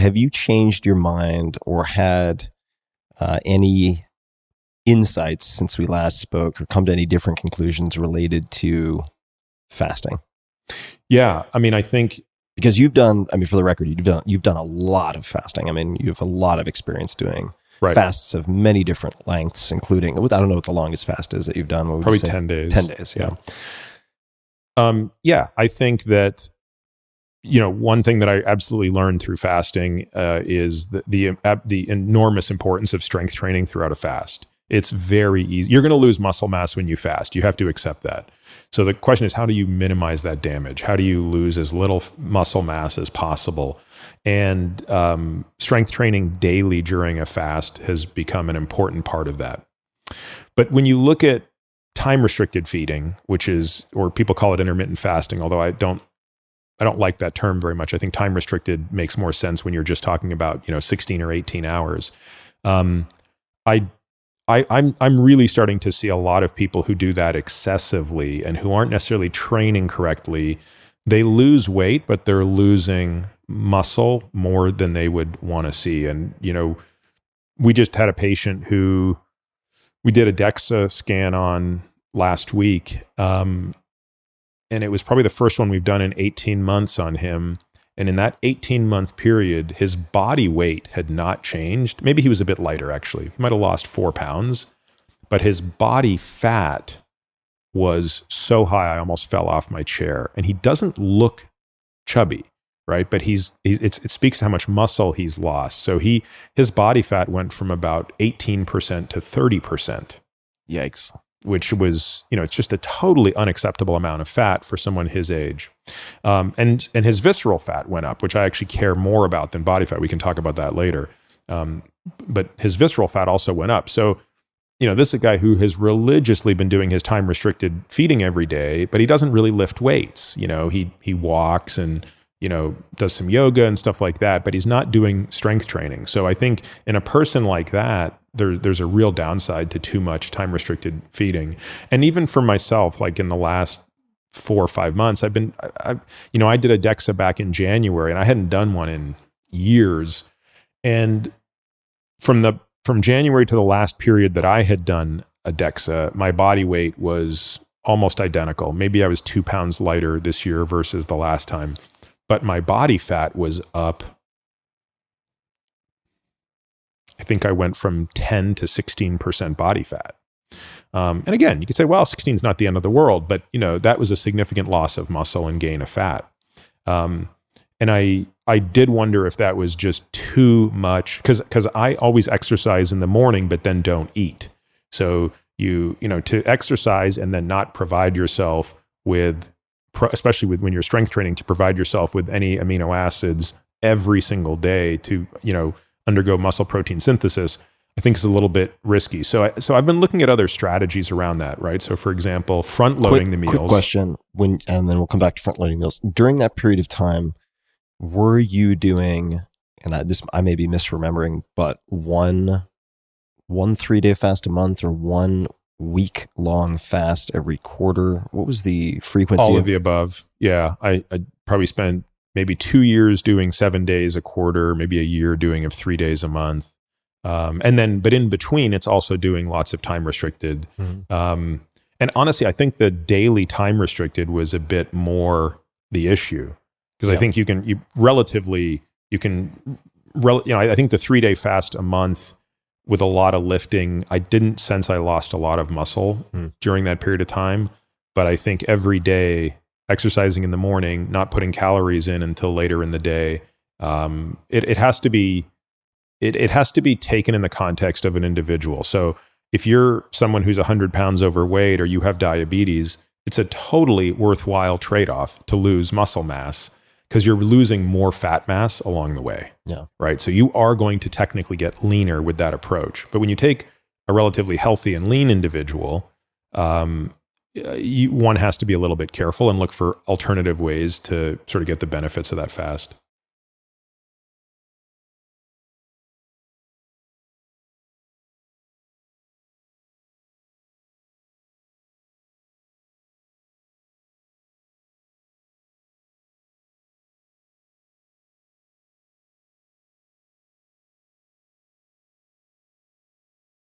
have you changed your mind or had any insights since we last spoke, or come to any different conclusions related to fasting? Yeah, I mean, I think because you've done, I mean, for the record, you've done a lot of fasting. I mean, you have a lot of experience doing fasts of many different lengths, including, I don't know what the longest fast is that you've done. What would probably you say? 10 days. 10 days, yeah. Yeah, I think that, one thing that I absolutely learned through fasting is the enormous importance of strength training throughout a fast. It's very easy. You're going to lose muscle mass when you fast. You have to accept that. So the question is, how do you minimize that damage? How do you lose as little muscle mass as possible? And strength training daily during a fast has become an important part of that. But when you look at time-restricted feeding, which is, or people call it intermittent fasting, although I don't like that term very much. I think time-restricted makes more sense when you're just talking about 16 or 18 hours. I'm really starting to see a lot of people who do that excessively and who aren't necessarily training correctly. They lose weight, but they're losing muscle more than they would want to see. And, we just had a patient who we did a DEXA scan on last week. And it was probably the first one we've done in 18 months on him. And in that 18-month period, his body weight had not changed. Maybe he was a bit lighter, actually. He might have lost 4 pounds. But his body fat was so high, I almost fell off my chair. And he doesn't look chubby, right? But it speaks to how much muscle he's lost. So his body fat went from about 18% to 30%. Yikes. Which was, it's just a totally unacceptable amount of fat for someone his age. And his visceral fat went up, which I actually care more about than body fat. We can talk about that later. But his visceral fat also went up. So, this is a guy who has religiously been doing his time-restricted feeding every day, but he doesn't really lift weights. He walks and, does some yoga and stuff like that, but he's not doing strength training. So I think in a person like that, there's a real downside to too much time-restricted feeding. And even for myself, like in the last 4 or 5 months, I did a DEXA back in January, and I hadn't done one in years. And from January to the last period that I had done a DEXA, my body weight was almost identical. Maybe I was 2 pounds lighter this year versus the last time, but my body fat was up. I think I went from 10 to 16% body fat. And again, you could say, well, 16 is not the end of the world, but that was a significant loss of muscle and gain of fat. And I did wonder if that was just too much, because I always exercise in the morning, but then don't eat. So to exercise and then not provide yourself with, especially when you're strength training, to provide yourself with any amino acids every single day to, undergo muscle protein synthesis, I think is a little bit risky. So I've been looking at other strategies around that, right? So for example, front loading the meals. Quick question, and then we'll come back to front loading meals. During that period of time, were you doing, and I may be misremembering, but one 3-day fast a month or 1 week-long fast every quarter? What was the frequency? All of the above. Yeah, I probably spent maybe 2 years doing 7 days a quarter, maybe a year doing of 3 days a month. But in between, it's also doing lots of time restricted. Mm-hmm. And honestly, I think the daily time restricted was a bit more the issue, because I think I think the 3-day fast a month with a lot of lifting, I didn't sense I lost a lot of muscle during that period of time. But I think every day, exercising in the morning, not putting calories in until later in the day, it has to be taken in the context of an individual. So if you're someone who's 100 pounds overweight or you have diabetes, it's a totally worthwhile trade-off to lose muscle mass, because you're losing more fat mass along the way. Yeah. Right. So you are going to technically get leaner with that approach. But when you take a relatively healthy and lean individual, one has to be a little bit careful and look for alternative ways to sort of get the benefits of that fast.